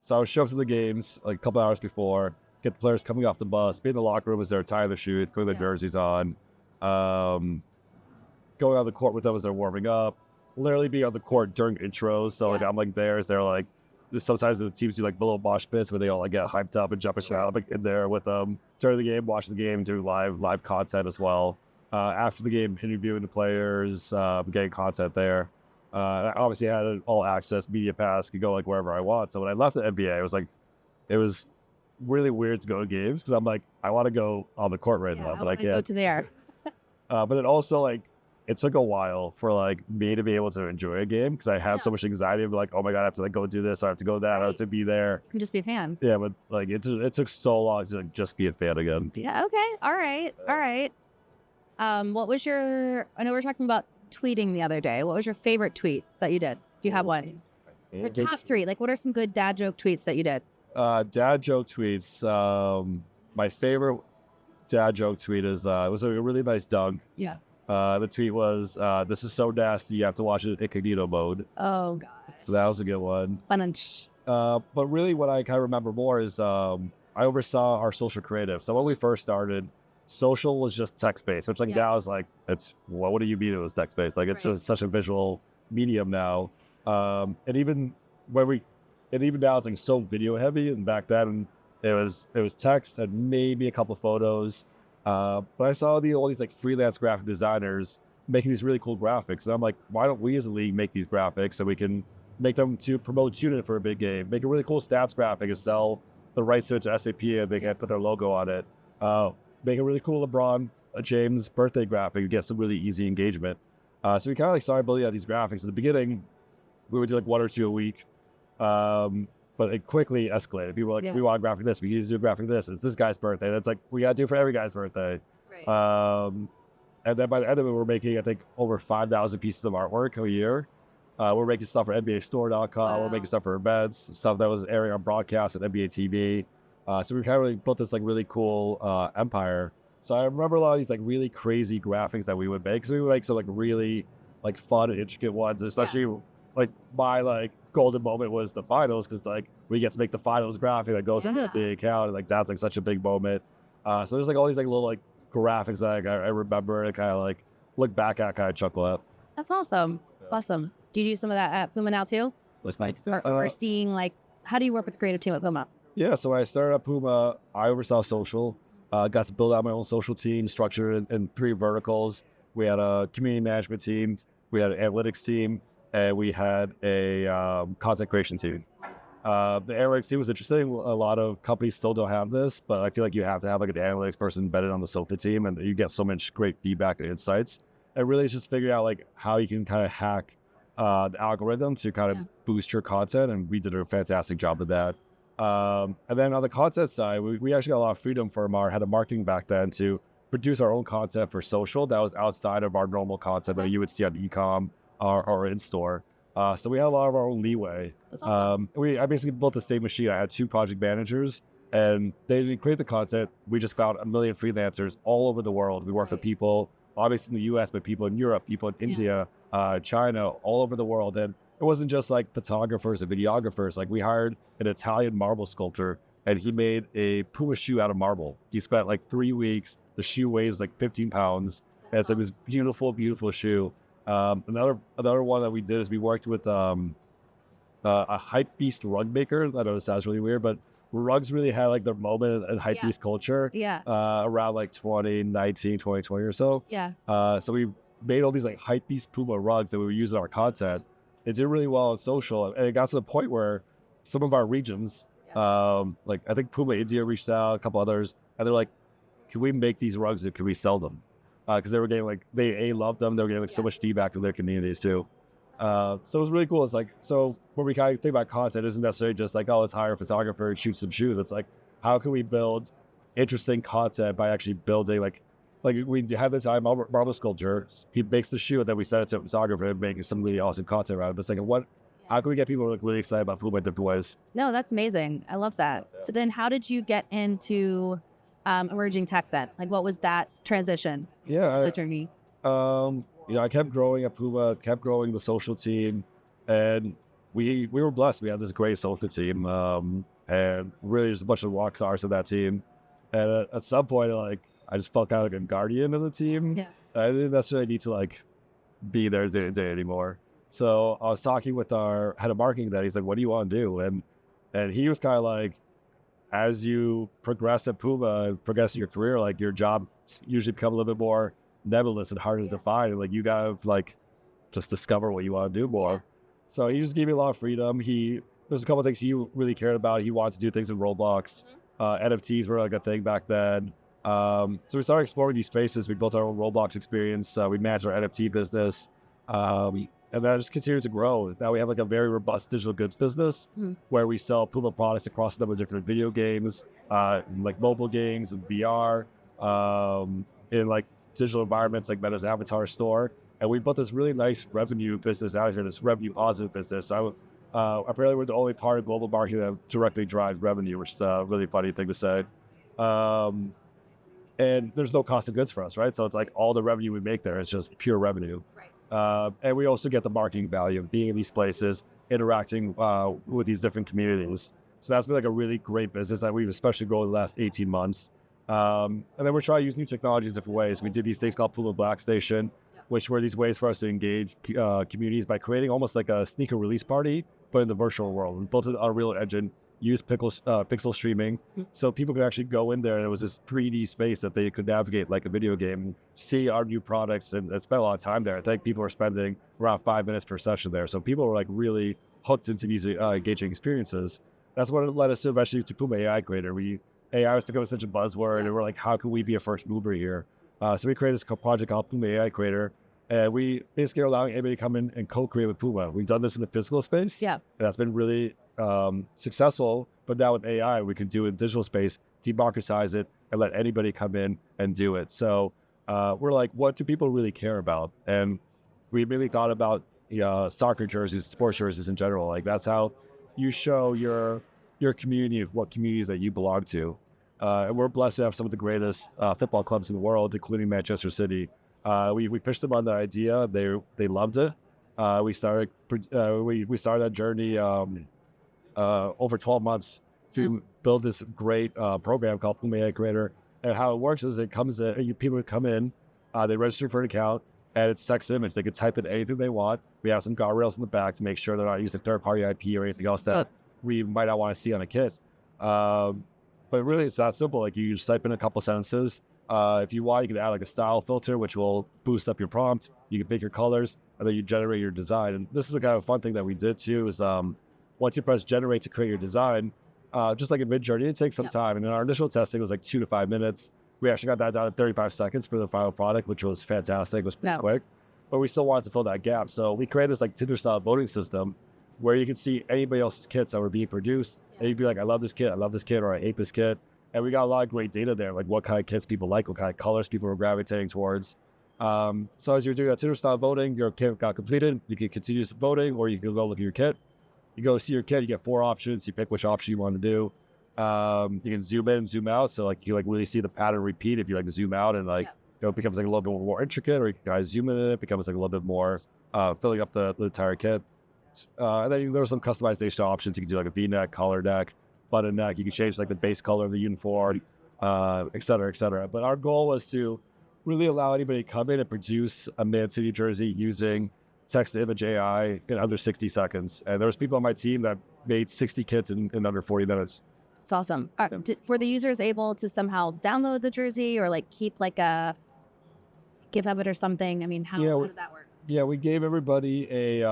So I would show up to the games like a couple hours before, get the players coming off the bus, be in the locker room as they're tying their shoes, putting their jerseys on, going on the court with them as they're warming up, literally be on the court during intros. So like I'm like there as they're like, sometimes the teams do like little mosh pits where they all like get hyped up and jumping around like in there with them during the game, watching the game, doing live content as well. After the game, interviewing the players, getting content there. I obviously had an all access media pass, could go like wherever I want. So when I left the NBA, it was really weird to go to games because I'm like, I want to go on the court right now, but I can't go to there. but then also like it took a while for like me to be able to enjoy a game because I had so much anxiety of like, oh my god, I have to like go do this, I have to go that, I have to be there. You can just be a fan. Yeah, but like it took so long to like, just be a fan again. Yeah. Okay. All right. All right. What was your? I know we were talking about tweeting the other day. What was your favorite tweet that you did? Do you have one? Your top 3. Like, what are some good dad joke tweets that you did? Dad joke tweets. My favorite dad joke tweet is it was a really nice dunk. Yeah. The tweet was, "This is so nasty, you have to watch it in incognito mode." Oh god. So that was a good one. Bunch. But really, what I kind of remember more is I oversaw our social creative. So when we first started, social was just text-based, which like now is like, it's what do you mean it was text-based? Like it's just such a visual medium now. And even now it's like so video heavy, and back then it was text and maybe a couple of photos. But I saw all these like freelance graphic designers making these really cool graphics, and I'm like, why don't we as a league make these graphics so we can make them to promote TuneIn for a big game, make a really cool stats graphic and sell the rights to it to SAP, and they can put their logo on it. Make a really cool LeBron James birthday graphic and get some really easy engagement. So we kind of like started building out these graphics. At the beginning, we would do like 1 or 2 a week, but it quickly escalated. People were like, we want a graphic this, we need to do a graphic this. It's this guy's birthday. That's like, we got to do it for every guy's birthday. Right. And then by the end of it, we're making, I think, over 5,000 pieces of artwork a year. We're making stuff for NBAstore.com. We're making stuff for events, stuff that was airing on broadcast at NBA TV. So we kind of really built this like really cool empire. So I remember a lot of these like really crazy graphics that we would make. So we would make some like really like fun and intricate ones, especially like my like golden moment was the finals, because like we get to make the finals graphic that goes into the account, and like that's like such a big moment. So there's like all these like little like graphics that I remember and kind of like look back at, kind of chuckle at. That's awesome. That's awesome. Do you do some of that at Puma now too? Or seeing like, how do you work with the creative team at Puma? Yeah, so when I started at Puma, I oversaw social. Got to build out my own social team, structured in 3 verticals. We had a community management team, we had an analytics team, and we had a content creation team. The analytics team was interesting. A lot of companies still don't have this, but I feel like you have to have like an analytics person embedded on the social team, and you get so much great feedback and insights. And really, it's just figuring out like how you can kind of hack the algorithm to kind of boost your content, and we did a fantastic job of that. And then on the content side, we actually got a lot of freedom from our head of marketing back then to produce our own content for social that was outside of our normal content that you would see on e-com or in-store. So we had a lot of our own leeway. That's awesome. I basically built the same machine. I had 2 project managers, and they didn't create the content. We just found a million freelancers all over the world. We worked with people, obviously in the US, but people in Europe, people in India, China, all over the world. And it wasn't just like photographers and videographers. Like we hired an Italian marble sculptor, and he made a Puma shoe out of marble. He spent like 3 weeks. The shoe weighs like 15 pounds. And it's like this beautiful, beautiful shoe. Another one that we did is we worked with a hype beast rug maker. I know this sounds really weird, but rugs really had like their moment in hype beast culture. Around like 2019, 2020 or so. So we made all these like hype beast Puma rugs that we would use in our content. It did really well on social, and it got to the point where some of our regions, like I think Puma India reached out, a couple others, and they're like, can we make these rugs and can we sell them? Because they were getting like, they loved them. They were getting like so much feedback from their communities too. So it was really cool. It's like, so when we kind of think about content, it isn't necessarily just like, oh, let's hire a photographer and shoot some shoes. It's like, how can we build interesting content by actually building like we have this marble sculpture. He makes the shoe, and then we send it to a photographer and make some really awesome content around it. But it's like, how can we get people like really excited about Puma in different ways? No, that's amazing. I love that. So then how did you get into emerging tech then? Like what was that transition? The journey? I kept growing at Puma, kept growing the social team, and we were blessed. We had this great social team, and really just a bunch of rock stars of that team. And at some point, like I just felt kind of like a guardian of the team. Yeah. I didn't necessarily need to like be there day to day anymore. So I was talking with our head of marketing that he's like, "What do you want to do?" And he was kind of like, as you progress at Puma, progress in your career, like your job usually become a little bit more nebulous and harder to define. And like you gotta like just discover what you want to do more. Yeah. So he just gave me a lot of freedom. There's a couple of things he really cared about. He wanted to do things in Roblox. NFTs were like a thing back then. So we started exploring these spaces. We built our own Roblox experience. We managed our NFT business. And that just continued to grow. Now we have like a very robust digital goods business where we sell Puma products across a number of different video games, like mobile games and VR, in like digital environments like Meta's Avatar store. And we built this really nice revenue business out here, this revenue positive business. Apparently we're the only part of global marketing that directly drives revenue, which is a really funny thing to say. And there's no cost of goods for us, right? So it's like all the revenue we make there is just pure revenue. And we also get the marketing value of being in these places, interacting with these different communities. So that's been like a really great business that we've especially grown in the last 18 months. And then we're trying to use new technologies different ways. We did these things called Puma Black Station, which were these ways for us to engage communities by creating almost like a sneaker release party, but in the virtual world. We built an Unreal Engine, used pixel streaming, so people could actually go in there. And it was this 3D space that they could navigate like a video game, see our new products, and spend a lot of time there. I think people were spending around 5 minutes per session there. So people were like really hooked into these engaging experiences. That's what led us to eventually to Puma AI Creator. AI was becoming such a buzzword, and we're like, how can we be a first mover here? So we created this project called Puma AI Creator. And we basically are allowing anybody to come in and co-create with Puma. We've done this in the physical space. Yeah. And that's been really successful. But now with AI, we can do it in digital space, democratize it, and let anybody come in and do it. So we're like, what do people really care about? And we really thought about soccer jerseys, sports jerseys in general. Like that's how you show your community, what communities that you belong to. And we're blessed to have some of the greatest football clubs in the world, including Manchester City. We pitched them on the idea. They loved it. We started that journey over 12 months to build this great program called Puma AI Creator. And how it works is people come in, they register for an account, and it's text to image. They can type in anything they want. We have some guardrails in the back to make sure they're not using third-party IP or anything else that we might not want to see on a kit. But really, it's that simple. Like you just type in a couple sentences. If you want, you can add like a style filter, which will boost up your prompt. You can pick your colors, and then you generate your design. And this is a kind of fun thing that we did too, is once you press generate to create your design, just like in Midjourney, it takes some time. And in our initial testing, it was like 2 to 5 minutes. We actually got that down to 35 seconds for the final product, which was fantastic. It was pretty quick, but we still wanted to fill that gap. So we created this like Tinder-style voting system where you can see anybody else's kits that were being produced. And you'd be like, I love this kit, or I hate this kit. And we got a lot of great data there, like what kind of kits people like, what kind of colors people were gravitating towards. So as you're doing that Tinder-style voting, your kit got completed. You can continue voting, or you can go look at your kit. You go see your kit, you get 4 options. You pick which option you want to do. You can zoom in and zoom out. So like you like really see the pattern repeat if you like zoom out, and like it becomes like a little bit more intricate, or you can guys zoom in and it becomes like a little bit more filling up the entire kit. And then there's some customization options. You can do like a V-neck, collar neck, button neck. You can change like the base color of the uniform, et cetera, et cetera. But our goal was to really allow anybody to come in and produce a Man City jersey using text-to-image AI in under 60 seconds. And there was people on my team that made 60 kits in under 40 minutes. It's awesome. Were the users able to somehow download the jersey or like keep like a GIF of it or something? I mean, how did that work? Yeah, we gave everybody a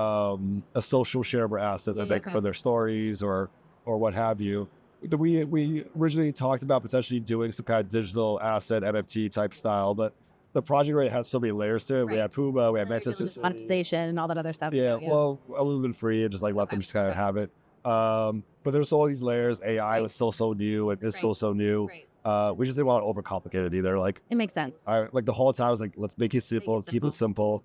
social shareable asset that they could put their stories or what have you. We originally talked about potentially doing some kind of digital asset NFT type style, but the project already has so many layers to it. We had Puma, we had Manchester City. Monetization and all that other stuff. Yeah, well, a little bit free and just like let them just kind of have it. But there's all these layers. AI was still so new and is still so new. We just didn't want to overcomplicate it either. Like it makes sense. Like the whole time I was like, let's make it simple, keep it simple.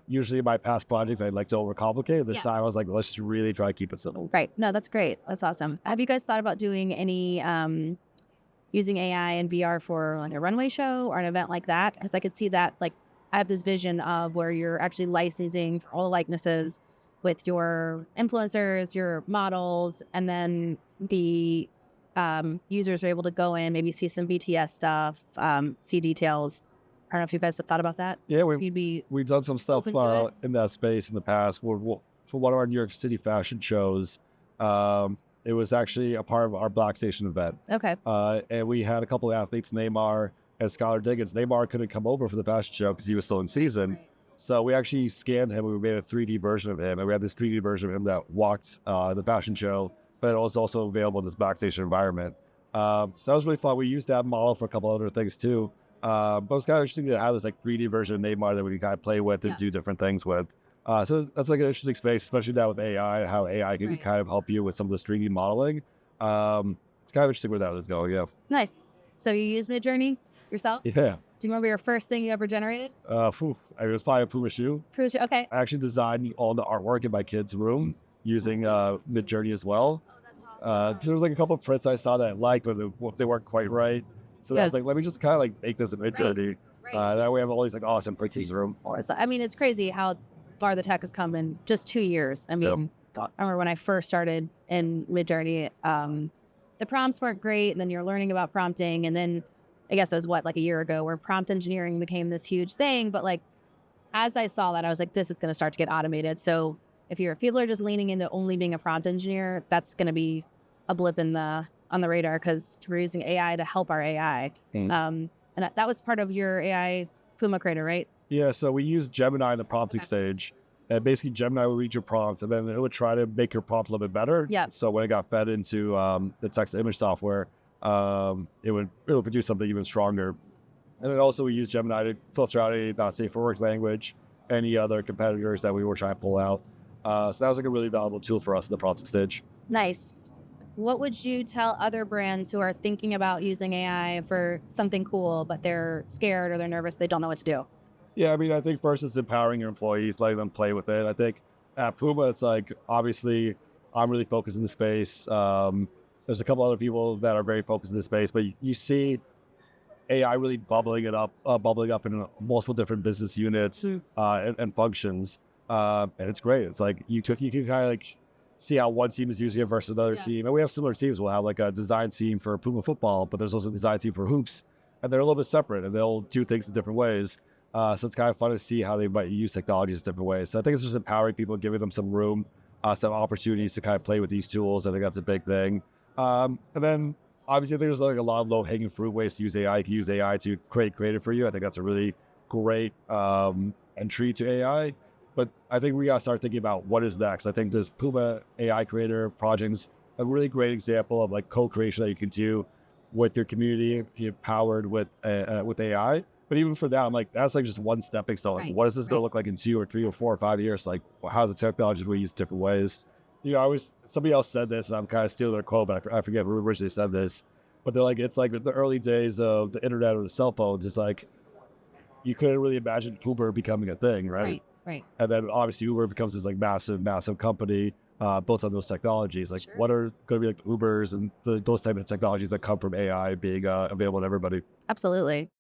Usually in my past projects, I like to overcomplicate. This time I was like, let's just really try to keep it simple. Right. No, that's great. That's awesome. Have you guys thought about doing any using AI and VR for like a runway show or an event like that? Because I could see that, like, I have this vision of where you're actually licensing for all the likenesses with your influencers, your models, and then the users are able to go in, maybe see some BTS stuff, see details. I don't know if you guys have thought about that. Yeah, You'd be we've done some stuff open to it? in that space in the past. For one of our New York City fashion shows, it was actually a part of our Black Station event. Okay. And we had a couple of athletes, Neymar and Skylar Diggins. Neymar couldn't come over for the fashion show because he was still in season. Right. So we actually scanned him. We made a 3D version of him. And we had this 3D version of him that walked the fashion show, but it was also available in this Black Station environment. So that was really fun. We used that model for a couple other things too. But it was kind of interesting to have this like 3D version of Neymar that we could kind of play with and do different things with. So that's like an interesting space, especially now with AI, how AI can kind of help you with some of this 3D modeling. It's kind of interesting where that is going, yeah. Nice. So you use Midjourney yourself? Yeah. Do you remember your first thing you ever generated? It was probably a Puma shoe. Okay. I actually designed all the artwork in my kid's room using Midjourney as well. Oh, that's awesome. There was like a couple of prints I saw that I liked, but they weren't quite right. So that's like, let me just kind of like make this a Midjourney. Right. That way I have all these like awesome prints in his room. I mean, it's crazy how far the tech has come in just 2 years. I mean, I remember when I first started in Midjourney, the prompts weren't great, and then you're learning about prompting, and then I guess it was like a year ago where prompt engineering became this huge thing. But like, as I saw that, I was like, this is going to start to get automated. So if people are just leaning into only being a prompt engineer, that's going to be a blip on the radar because we're using AI to help our AI. And that was part of your AI Puma creator, right? Yeah, so we use Gemini in the prompting stage. And basically, Gemini would read your prompts, and then it would try to make your prompt a little bit better. Yeah. So when it got fed into the text-to-image software, it would produce something even stronger. And then also we use Gemini to filter out any not safe for work language, any other competitors that we were trying to pull out. So that was like a really valuable tool for us in the prompting stage. Nice. What would you tell other brands who are thinking about using AI for something cool, but they're scared or they're nervous, they don't know what to do? Yeah, I mean, I think first it's empowering your employees, letting them play with it. I think at Puma, it's like, obviously, I'm really focused in the space. There's a couple other people that are very focused in the space, but you see AI really bubbling up in multiple different business units and functions. And it's great. It's like you can kind of like see how one team is using it versus another team. And we have similar teams. We'll have like a design team for Puma football, but there's also a design team for hoops. And they're a little bit separate and they'll do things in different ways. So it's kind of fun to see how they might use technologies in different ways. So I think it's just empowering people, giving them some room, some opportunities to kind of play with these tools. I think that's a big thing. And then obviously there's like a lot of low hanging fruit ways to use AI. You can use AI to create creative for you. I think that's a really great entry to AI. But I think we got to start thinking about what is next. I think this Puma AI creator project's a really great example of like co-creation that you can do with your community, powered with AI. But even for that, I'm like, that's like just one stepping stone. Like, what is this going to look like in 2 or 3 or 4 or 5 years? Like, how's the technology we use different ways? Somebody else said this, and I'm kind of stealing their quote, but I forget who originally said this. But they're like, it's like the early days of the internet or the cell phones. It's like, you couldn't really imagine Uber becoming a thing, right? Right. And then obviously Uber becomes this like massive company built on those technologies. Like, what are going to be like Ubers and those type of technologies that come from AI being available to everybody? Absolutely.